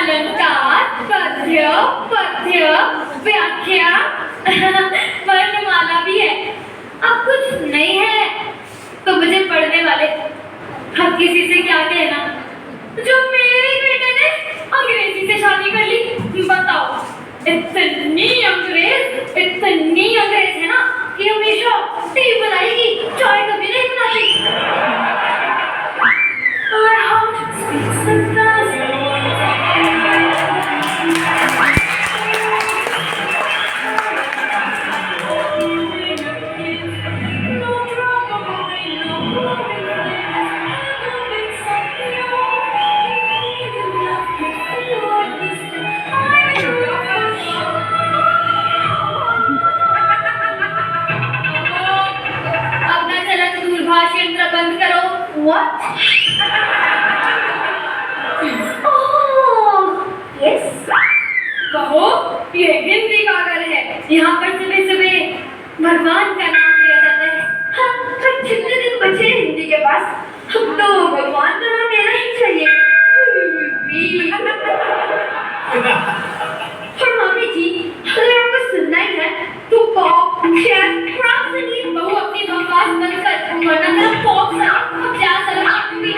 अलंकार, पद्य, पद्य, व्याख्या, वर्णमाला भी है। अब कुछ नहीं है तो मुझे पढ़ने वाले अब किसी से क्या कहना। जो मेरे बेटे ने अंग्रेजी से शादी कर ली, बताओ इतनी अंग्रेज है ना कि हमेशा टी बनाएगी, चाय कभी नहीं बनाती। अपना चला दूरभाष यंत्र बंद करो। What? Yes. कहो, ये हिंदी कागज है। यहाँ पर सुबह सुबह भगवान का नाम लिया जाता है। हाँ, जितने दिन बचे हिंदी के पास, हम तो भगवान का नाम लेना ही चाहिए। और मामी जी, अगर आपको सुनना ही है तो पॉप, जैज, रॉक सुनिए। बहू अपनी बकवास बंद कर, वरना मेरा पॉप सा अब जैज अलग आऊंगी।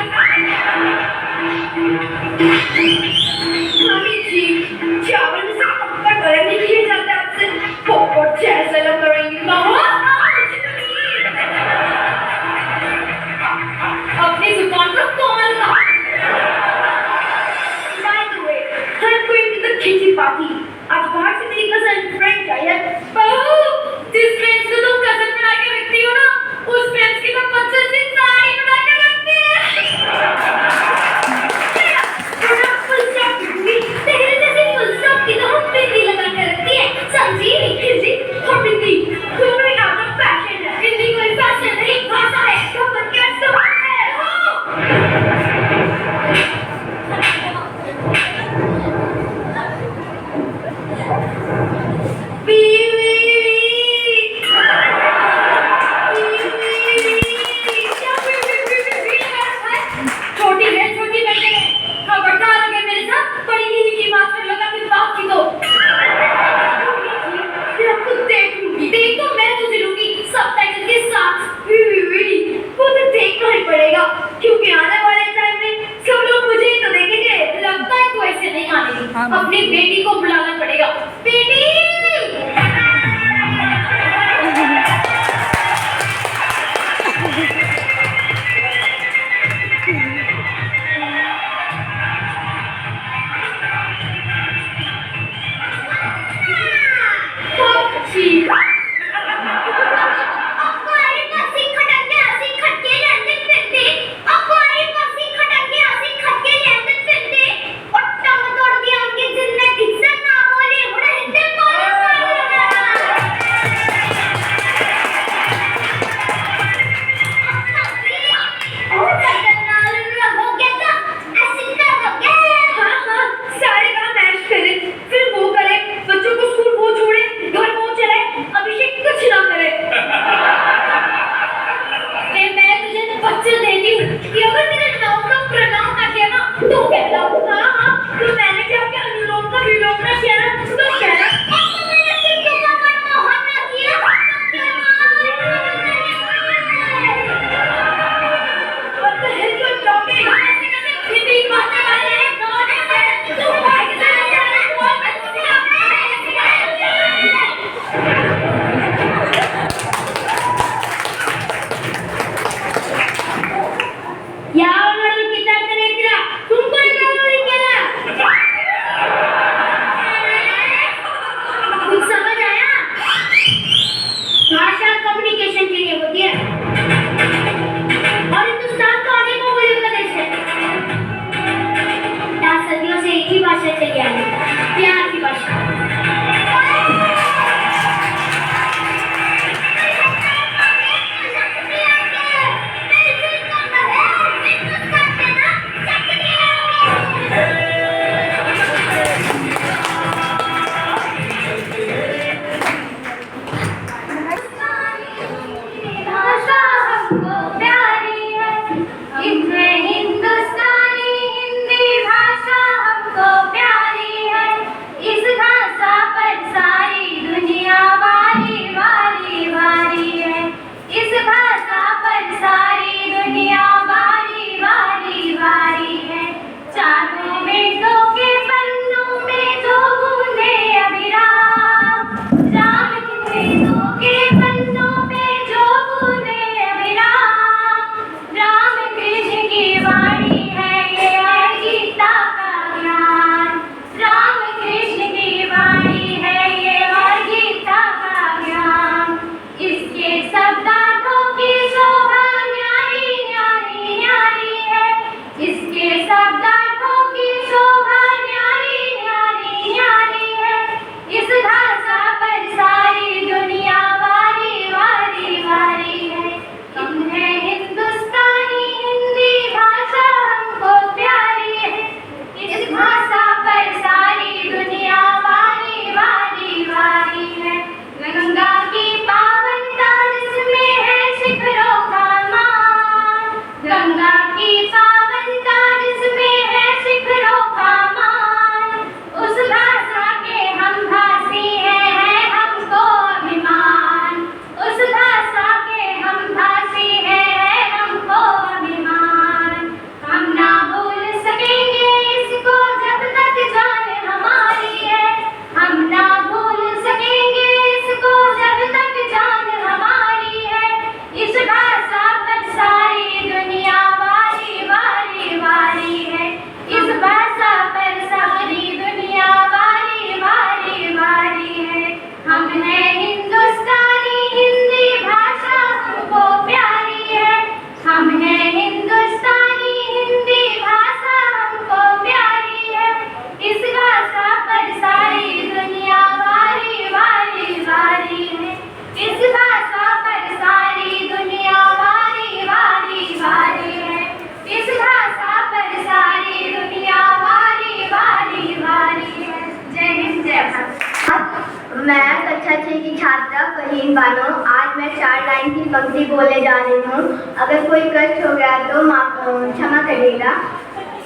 मामी जी, चावल में से पक्का गलत नहीं किए जाते आपसे। पॉप और जैज अलग करेंगी। बहू अपनी जुबान को कोमल रखो। मैं कक्षा 6 की छात्रा फहीम बानो। आज मैं 4 लाइन की पंक्ति बोले जा रही हूँ। अगर कोई कष्ट हो गया तो क्षमा करिएगा।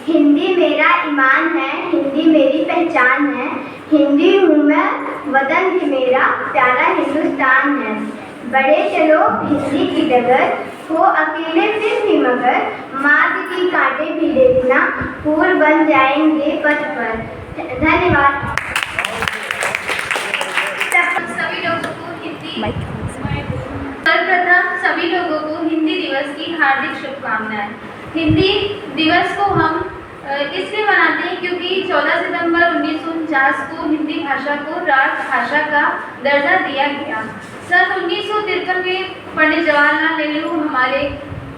हिंदी मेरा ईमान है, हिंदी मेरी पहचान है, हिंदी हूँ मैं, वतन भी मेरा प्यारा हिंदुस्तान है। बड़े चलो हिंदी की डगर, हो अकेले फिर भी मगर, मार्ग की कांटे भी देखना, फूल बन जाएंगे पथ पर। धन्यवाद। सभी लोगों को सर्वप्रथम सभी लोगों को हिंदी दिवस की हार्दिक शुभकामनाएं। हिंदी दिवस को हम इसलिए मनाते हैं क्योंकि 14 सितंबर 1949 को हिंदी भाषा को राजभाषा का दर्जा दिया गया। सन 1953 में पंडित जवाहरलाल नेहरू हमारे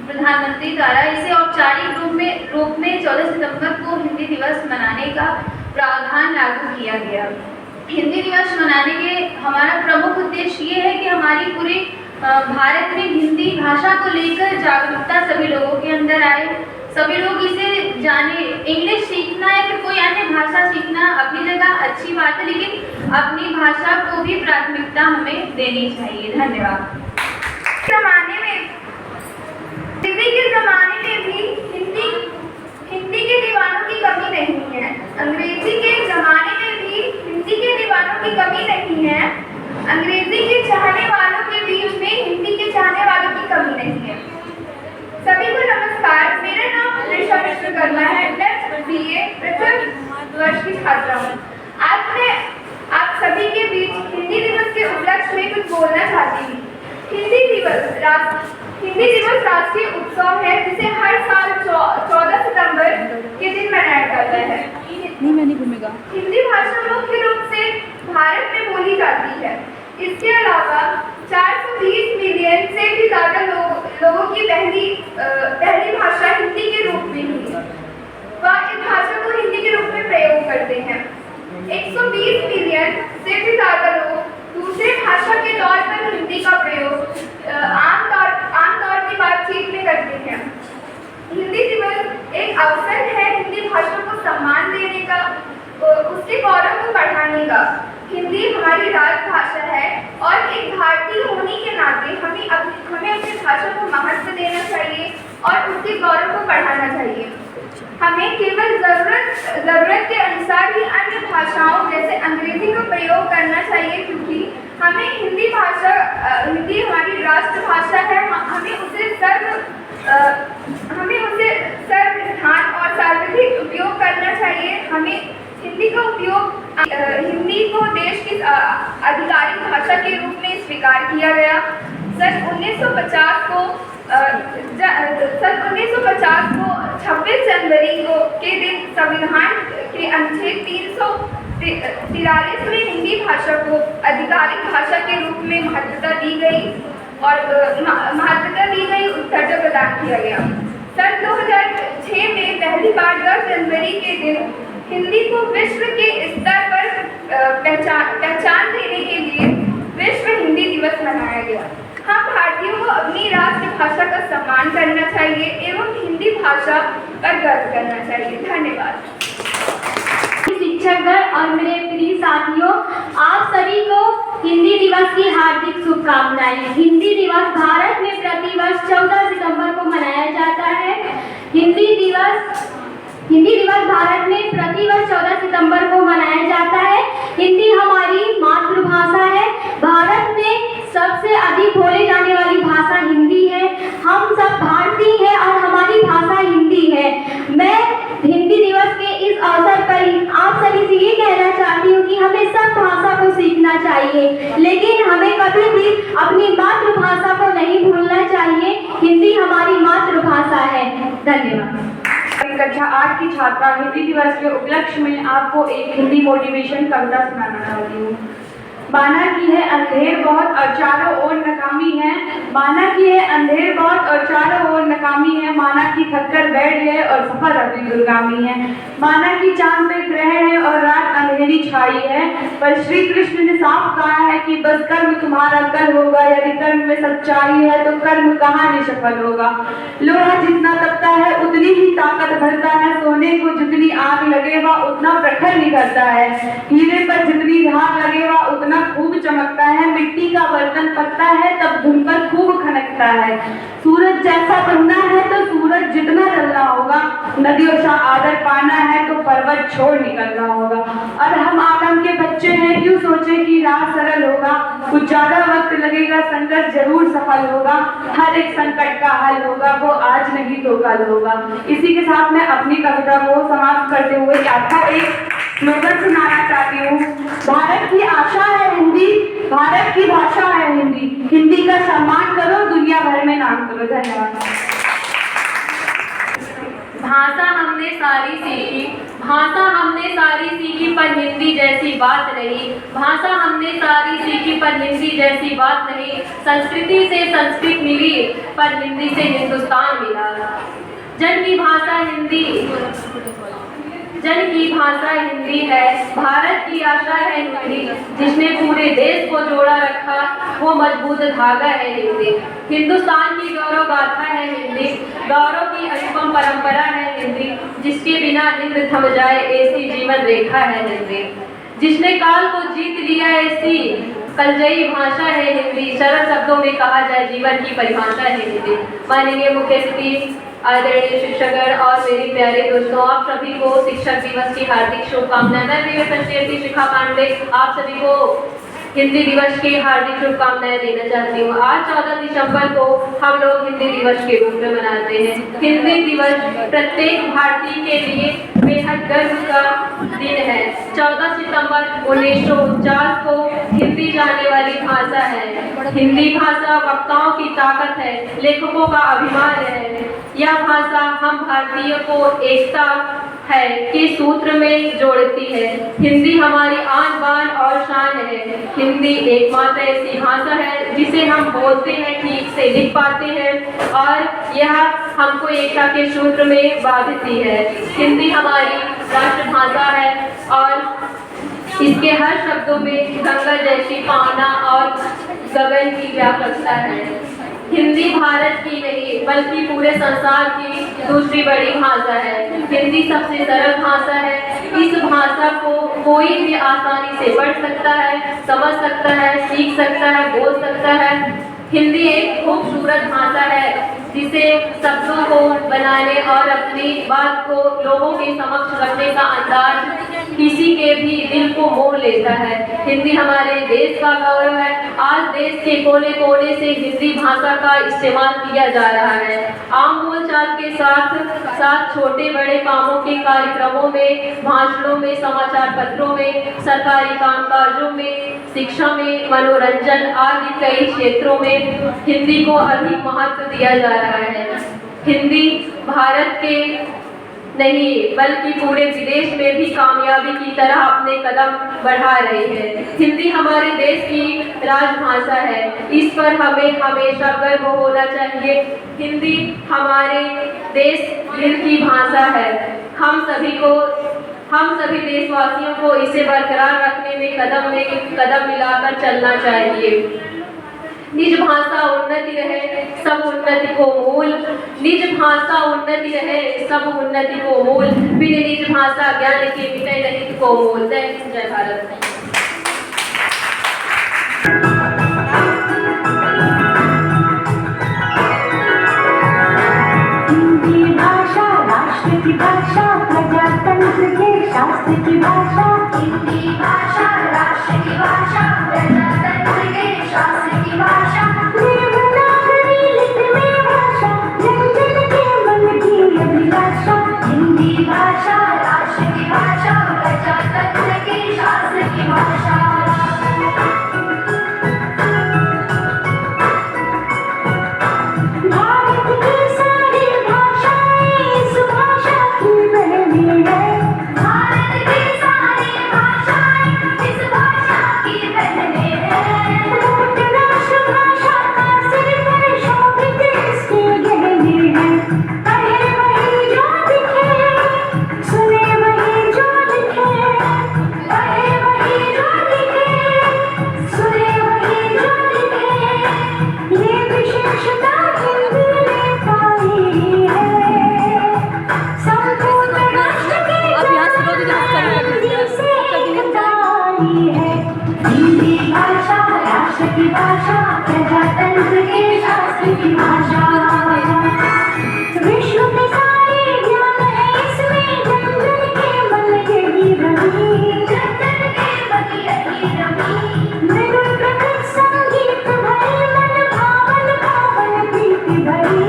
प्रधानमंत्री द्वारा इसे औपचारिक रूप में 14 सितंबर को हिंदी दिवस मनाने का प्रावधान लागू किया गया। हिंदी दिवस मनाने के हमारा प्रमुख उद्देश्य ये है कि हमारी पूरे भारत में हिंदी भाषा को लेकर जागरूकता सभी लोगों के अंदर आए, सभी लोग इसे जाने। इंग्लिश सीखना या फिर कोई अन्य भाषा सीखना अपनी जगह अच्छी बात है, लेकिन अपनी भाषा को भी प्राथमिकता हमें देनी चाहिए। धन्यवाद। हिंदी के ज़माने में भी हिंदी के दीवानों की कमी नहीं है। अंग्रेजी के ज़माने में भी हिंदी के दीवानों की कमी नहीं है। अंग्रेजी के चाहने वालों के बीच में हिंदी के चाहने वालों की कमी नहीं है। सभी को नमस्कार। मेरा नाम ऋषा विश्वकर्मा है। मैं BA प्रथम वर्ष की छात्रा हूँ। आज मैं आप सभी के बीच हिंदी दिवस के उपलक्ष्य में कुछ बोलना चाहती हूँ। हिंदी दिवस राष्ट्रीय उत्सव है जिसे हर साल 14 सितंबर के दिन मनाया जाता है। हिंदी भाषा मुख्य रूप से भारत में बोली जाती है। इसके अलावा 420 मिलियन से भी ज़्यादा लोगों की पहली भाषा हिंदी के रूप में है। वह इस भाषा को हिंदी के रूप में प्रयोग करते हैं। 120 मिलियन से भी ज़्यादा लोग दूसरे भाषा के तौर पर हिंदी का प्रयोग आमतौर की बातचीत में करते हैं। हिंदी दिवस एक अवसर है हिंदी भाषा को सम्मान देने का, उसके गौरव को बढ़ाने का। हिंदी हमारी राजभाषा है और एक भारतीय होने के नाते हमें अपनी भाषा को महत्व देना चाहिए और उसके गौरव को बढ़ाना चाहिए। हमें केवल ज़रूरत के अनुसार ही अन्य भाषाओं जैसे अंग्रेजी का प्रयोग करना चाहिए, क्योंकि हमें हिंदी हमारी राष्ट्रभाषा है। हमें उसे सर्वधान और सार्वधिक उपयोग करना चाहिए। हमें हिंदी को देश की आधिकारिक भाषा के रूप में स्वीकार किया गया। सन 1950 को 26 जनवरी के दिन संविधान के अनुच्छेद 343 में हिंदी भाषा को आधिकारिक भाषा के रूप में महत्वता दी गई और दर्जा प्रदान किया गया। सन 2006 में पहली बार 10 जनवरी के दिन हिंदी को विश्व के स्तर पर पहचान देने के लिए विश्व हिंदी दिवस मनाया गया। हम भारतीयों को अपनी राष्ट्रभाषा का सम्मान करना चाहिए एवं हिंदी भाषा पर गर्व करना चाहिए। धन्यवाद। शिक्षकगण और मेरे प्रिय साथियों, आप सभी को हिंदी दिवस की हार्दिक शुभकामनाएं। हिंदी दिवस भारत में प्रतिवर्ष 14 सितंबर को मनाया जाता है। हिंदी दिवस भारत में प्रतिवर्ष 14 सितंबर को मनाया जाता है। हिंदी हमारी मातृभाषा है। भारत में सबसे अधिक बोले जाने वाली भाषा हिंदी है। हम सब भारतीय हैं और हमारी भाषा हिंदी है। मैं हिंदी दिवस के इस अवसर पर आप सभी से ये कहना चाहती हूँ कि हमें सब भाषा को सीखना चाहिए, लेकिन हमें कभी भी अपनी मातृभाषा को नहीं भूलना चाहिए। हिंदी हमारी मातृभाषा है। धन्यवाद। कक्षा 8 की छात्रा हिंदी दिवस के उपलक्ष्य में आपको एक हिंदी मोटिवेशन कविता सुनाना चाहती हूँ। माना कि है अंधेर बहुत और चारों ओर नकामी है, माना कि है अंधेर बहुत और चारों ओर नकामी है, माना कि थककर बैठ गए और सफर अभी दुर्गामी है, माना कि चांद में ग्रहण है और रात अंधेरी छाई है, पर श्री कृष्ण ने साफ कहा है कि बस कर्म तुम्हारा कल होगा। यदि कर्म में सच्चाई है तो कर्म कहाँ निष्फल होगा। लोहा जितना तपता है उतनी ही ताकत भरता है। सोने सोने को जितनी आग लगे वह उतना प्रखर निकलता है, हीरे पर जितनी धार लगे वह उतना खूब चमकता है, मिट्टी का बर्तन पकता है तब घुमकर खूब खनकता है, सूरज जैसा बनना है तो सूरज जितना जलना होगा, नदियों सा आदर पाना है तो पर्वत छोड़ निकलना होगा। और हम आदम के बच्चे हैं, क्यों सोचे कि राह सरल होगा, कुछ ज्यादा वक्त लगेगा, संघर्ष जरूर सफल होगा, हर एक संकट का हल होगा, वो आज नहीं तो कल होगा। इसी के साथ मैं अपनी कविता को समाप्त करते हुए आपको एक स्लोगन सुनाना चाहती हूँ। भारत की आशा है हिंदी, भारत की भाषा है हिंदी, हिंदी का सम्मान करो, दुनिया भर में नाम करो। धन्यवाद। भाषा हमने सारी सीखी, भाषा हमने सारी सीखी पर हिंदी जैसी बात नहीं, भाषा हमने सारी सीखी पर हिंदी जैसी बात नहीं, संस्कृति से संस्कृत मिली पर हिंदी से हिंदुस्तान मिला। जन की भाषा हिंदी, जन की भाषा हिंदी है, भारत की आशा है हिंदी, जिसने पूरे देश को जोड़ा रखा वो मजबूत धागा है हिंदी। हिंदुस्तान की गौरव गाथा है हिंदी, गौरव की अनुपम परंपरा है हिंदी, जिसके बिना हिंद थम जाए ऐसी जीवन रेखा है हिंदी। जिसने काल को जीत लिया ऐसी कलजयी भाषा है हिंदी, सरल शब्दों में कहा जाए जीवन की परिभाषा है हिंदी। माननीय मुख्य अतिथि, आदरणीय शिक्षकगण और मेरे प्यारे दोस्तों, आप सभी को शिक्षक दिवस की हार्दिक शुभकामनाएं। मैं विवेक फर्स्ट की शिखा पांडे आप सभी को हिंदी दिवस की हार्दिक शुभकामनाएं देना चाहती हूँ। आज 14 दिसंबर को हम लोग हिंदी दिवस के रूप में मनाते हैं। हिंदी दिवस प्रत्येक भारतीय के लिए बेहद गर्व का दिन है। 14 सितंबर 1949 को हिंदी जाने वाली भाषा है। हिंदी भाषा वक्ताओं की ताकत है, लेखकों का अभिमान है। यह भाषा हम भारतीयों को एकता है के सूत्र में जोड़ती है। हिंदी हमारी आन बान और शान है। हिंदी एकमात्र ऐसी भाषा है जिसे हम बोलते हैं, ठीक से लिख पाते हैं और यह हमको एकता के सूत्र में बांधती है। हिंदी हमारी राष्ट्रभाषा है और इसके हर शब्दों में गंगा जैसी पावना और गगन की व्यापकता है। हिंदी भारत की नहीं बल्कि पूरे संसार की दूसरी बड़ी भाषा है। हिंदी सबसे सरल भाषा है। इस भाषा को कोई भी आसानी से पढ़ सकता है, समझ सकता है, सीख सकता है, बोल सकता है। हिंदी एक खूबसूरत भाषा है जिसे शब्दों को बनाने और अपनी बात को लोगों के समक्ष रखने का अंदाज किसी के भी दिल को मोह लेता है। हिंदी हमारे देश का गौरव है। आज देश के कोने कोने से हिंदी भाषा का इस्तेमाल किया जा रहा है। आम बोलचाल के साथ साथ छोटे बड़े कामों के कार्यक्रमों में, भाषणों में, समाचार पत्रों में, सरकारी कामकाजों में, शिक्षा में, मनोरंजन आदि कई क्षेत्रों में हिंदी को अधिक महत्व दिया जा रहा है। हिंदी भारत के नहीं बल्कि पूरे विदेश में भी कामयाबी की तरह अपने कदम बढ़ा रही है। हिंदी हमारे देश की राजभाषा है। इस पर हमें हमेशा गर्व होना चाहिए। हिंदी हमारे देश दिल की भाषा है। हम सभी देशवासियों को इसे बरकरार रखने में कदम मिलाकर चलना चाहिए। निज भाषा उन्नति रहे सब उन्नति को मूल, निज भाषा उन्नति रहे सब उन्नति को मूल, बिन निज भाषा ज्ञान के विषय रहित को मूल। जय भारत। हिंदी भाषा राष्ट्र की भाषा, प्रजातंत्र के शास्त्र की भाषा। हिंदी भाषा राष्ट्र की भाषा, प्रजातंत्र के शास्त्र की भाषा। देवनागरी लिपि में भाषा, जन जन के मन की अभिलाषा। हिंदी भाषा राष्ट्र की भाषा, प्रजातंत्र के शास्त्र की शास्त्र की भाषा। विश्व में सारे ज्ञान है इसमें, जन जन के मन यही रमी, मृदु प्रकृत संगीत भरी, मन भावन भावन प्रीति भरी।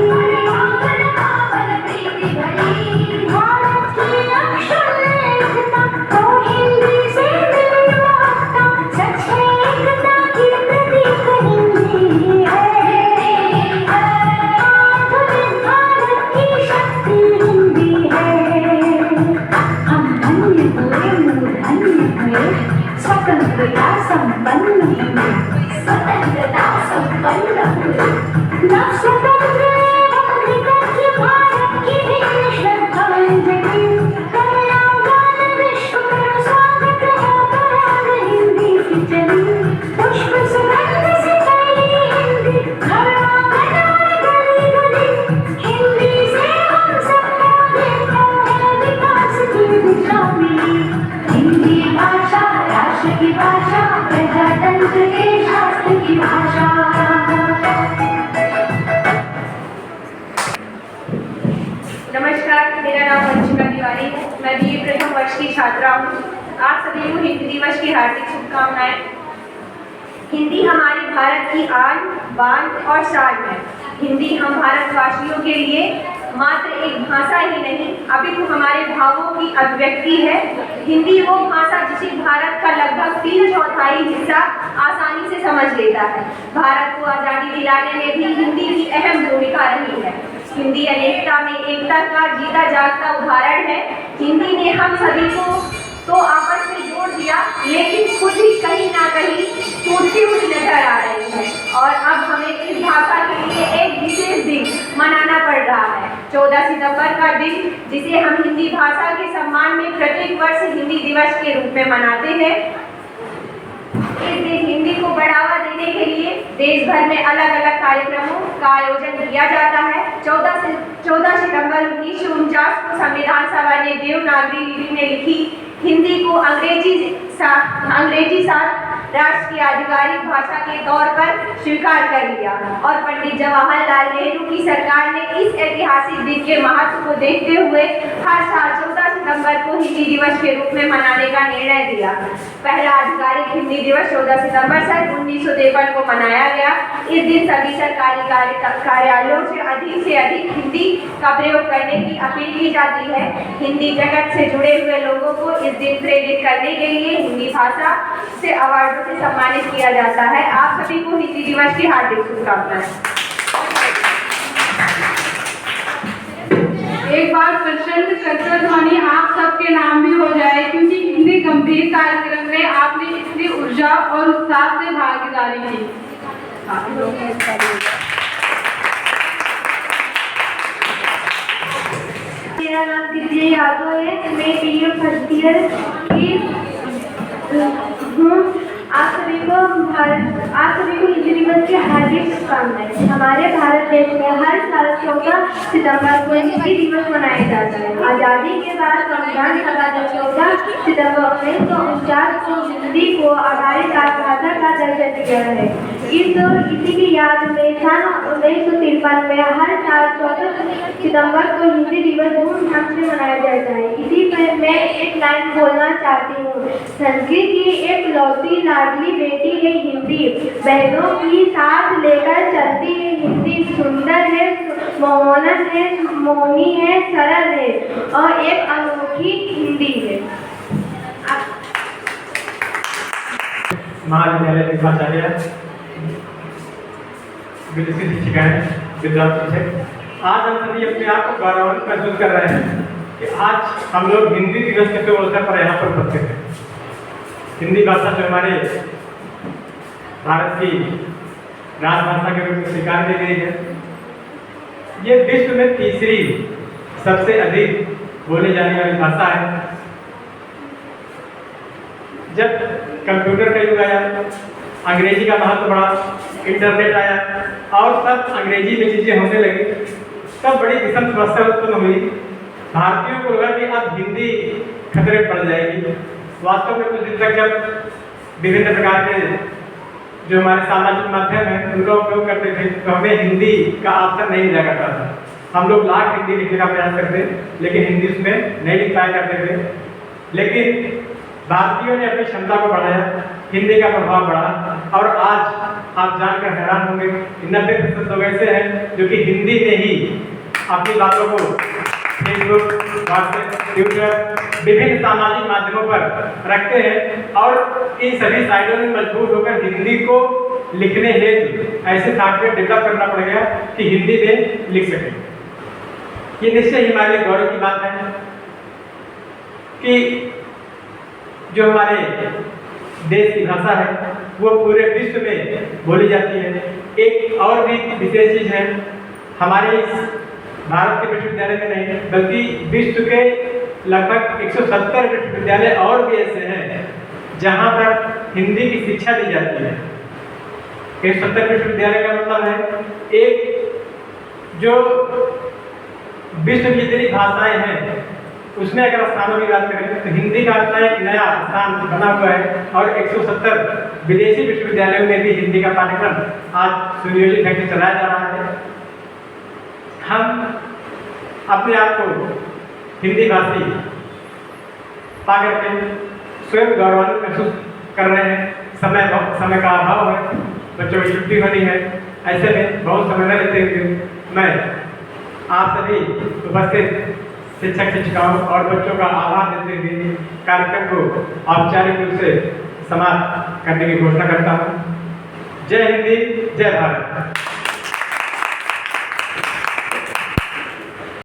भारत की अक्षर लेखता तो हिंदी से मिली वार्ता, सच है एकता की प्रतीक हिंदी है। आधुनिक भारत की शक्ति हिंदी है। हम धन्य हुए, मूर्धन्य हुए, स्वतंत्रता संपन्न हुए, स्वतंत्रता संपन्न हुए। नव स्वतंत्र एवं कृतज्ञ भारत की भिन्न श्रद्धांजलि, करुणागान विश्व करो स्वागत है पराग हिंदी की चली। पुष्प सुगंध से फैली हिंदी, करुणागन और गली गली, हिंदी से हम सबको देखा है विकास की दिशा मिली। हिंदी भाषा राष्ट्र की भाषा, प्रजातंत्र के शास्त्र की भाषा। नमस्कार, मेरा नाम वंशिका तिवारी है। मैं बीए प्रथम वर्ष की छात्रा हूँ। आप सभी को हिंदी दिवस की हार्दिक शुभकामनाएं। हिंदी हमारे भारत की आन, बान और शान है। हिंदी हम भारतवासियों के लिए मात्र एक भाषा ही नहीं, अपितु हमारे भावों की अभिव्यक्ति है। हिंदी वो भाषा जिसे भारत का लगभग 3/4 हिस्सा आसानी से समझ लेता है। भारत को आज़ादी दिलाने में भी हिंदी की अहम भूमिका रही है। हिंदी अनेकता में एकता का जीता जागता उदाहरण है। हिंदी ने हम सभी को तो आपस में जोड़ दिया, लेकिन खुद ही कहीं ना कहीं टूटती हुई नजर आ रही है। और अब हमें इस भाषा के लिए एक विशेष दिन मनाना पड़ रहा है, 14 सितंबर का दिन, जिसे हम हिंदी भाषा के सम्मान में प्रत्येक वर्ष हिंदी दिवस के रूप में मनाते हैं। इस दिन हिंदी को बढ़ावा देने के लिए देश भर में अलग अलग कार्यक्रमों का आयोजन किया जाता है। 14 सितंबर 1949 को संविधान सभा ने देवनागरी लिपि में लिखी हिंदी को अंग्रेजी साथ राष्ट्र की आधिकारिक भाषा के तौर पर स्वीकार कर लिया और पंडित जवाहरलाल नेहरू की सरकार ने इस ऐतिहासिक दिन के महत्व को देखते हुए हर साल 14 सितंबर को हिंदी दिवस के रूप में मनाने का निर्णय दिया। पहला आधिकारिक हिंदी दिवस 14 सितंबर सन 1953 को मनाया गया। इस दिन सभी सरकारी कार्यालयों से अधिक हिंदी का प्रयोग करने की अपील की जाती है। हिंदी जगत से जुड़े हुए लोगों को इस दिन प्रेरित करने के लिए हिंदी भाषा से अवार्डों से सम्मानित किया जाता है। आप सभी को हिंदी दिवस की हार्दिक शुभकामनाएं। एक बार प्रचंड कर्कश ध्वनि आप सबके नाम भी हो जाए, क्योंकि हिंदी गंभीर कार्यक्रम में आपने इतनी ऊर्जा और उत्साह से भागीदारी की। मेरा नाम दिव्या यादव है। मैं बीए फर्स्ट ईयर की हूँ। आप सभी को हिंदी दिवस की हार्दिक शुभकामनाएं। हमारे भारत देश में हर साल 14 सितंबर को हिंदी दिवस मनाया जाता है। आज़ादी के बाद संविधान सभा ने 14 सितंबर 1949 को हिंदी को आधारित भाषा का दर्जा दिया है। इसी की याद में सन 1953 में हर साल 14 सितंबर को हिंदी दिवस धूमधाम से मनाया जाता है। इसी पर मैं एक लाइन बोलना चाहती हूँ। संस्कृत की एक लौती लाडली बेटी है हिंदी, बहनों की साथ लेकर चलती है हिंदी। सुंदर है, मोहनस है, मोही है, सरल है और एक अनोखी हिंदी है। महाविद्यालय के प्राचार्य, विदेशी शिक्षिकाएं, विद्यार्थी है, आज हम सभी अपने आप को गौरवान्वित महसूस कर रहे हैं कि आज हम लोग हिंदी दिवस के अवसर पर यहाँ पर उपस्थित हैं। हिंदी भाषा जो हमारे भारत की राजभाषा के रूप में स्वीकार की गई है, ये विश्व में तीसरी सबसे अधिक बोली जाने वाली भाषा है। जब कंप्यूटर का युग आया, अंग्रेजी का महत्व बढ़ा, इंटरनेट आया और सब अंग्रेजी में चीज़ें होने लगी, तब बड़ी विषम समस्या उत्पन्न हुई। भारतीयों को लगा कि अब हिंदी खतरे पड़ जाएगी। वास्तव में कुछ दिन तक जब विभिन्न प्रकार के जो हमारे सामाजिक माध्यम है उनका उपयोग करते थे तो हमें हिंदी का ऑप्शन नहीं मिला करता था। हम लोग लाख हिंदी लिखने का प्रयास करते लेकिन हिंदी उसमें नहीं लिख पाया करते थे। लेकिन भारतीयों ने अपनी क्षमता को बढ़ाया, हिंदी का प्रभाव बढ़ा और आज आप जानकर हैरान होंगे कि 90% लोग ऐसे हैं जो कि हिंदी में ही अपनी बातों को फेसबुक, व्हाट्सएप, ट्विटर, विभिन्न सामाजिक माध्यमों पर रखते हैं और इन सभी साइटों में मजबूर होकर हिंदी को लिखने हेतु ऐसे सॉफ्टवेयर डेवलप करना पड़ेगा कि हिंदी में लिख सकें। ये निश्चय ही हमारे लिए गौरव की बात है कि जो हमारे देश की भाषा है वो पूरे विश्व में बोली जाती है। एक और भी विशेष चीज़ है, हमारे इस भारत के विश्वविद्यालय में नहीं बल्कि विश्व के लगभग 170 विश्वविद्यालय और भी ऐसे हैं जहाँ पर हिंदी की शिक्षा दी जाती है। 170 विश्वविद्यालय का मतलब है एक जो विश्व की जितनी भाषाएं हैं उसमें अगर स्थानों की बात करें तो हिंदी का अपना एक नया स्थान बना हुआ है और 170 विदेशी विश्वविद्यालयों में भी हिंदी का पाठ्यक्रम आज सुनियोजित ढंग से चलाया जा रहा है। हम अपने आप को हिंदी भाषी पा करके स्वयं गौरवान्वित महसूस कर रहे हैं। समय का अभाव है, बच्चों की छुट्टी होनी है, ऐसे में बहुत समय न लेते हुए मैं आप सभी उपस्थित शिक्षक शिक्षिकाओं और बच्चों का आभार देते हुए कार्यक्रम को औपचारिक रूप से समाप्त करने की घोषणा करता हूँ। जय हिंदी, जय भारत।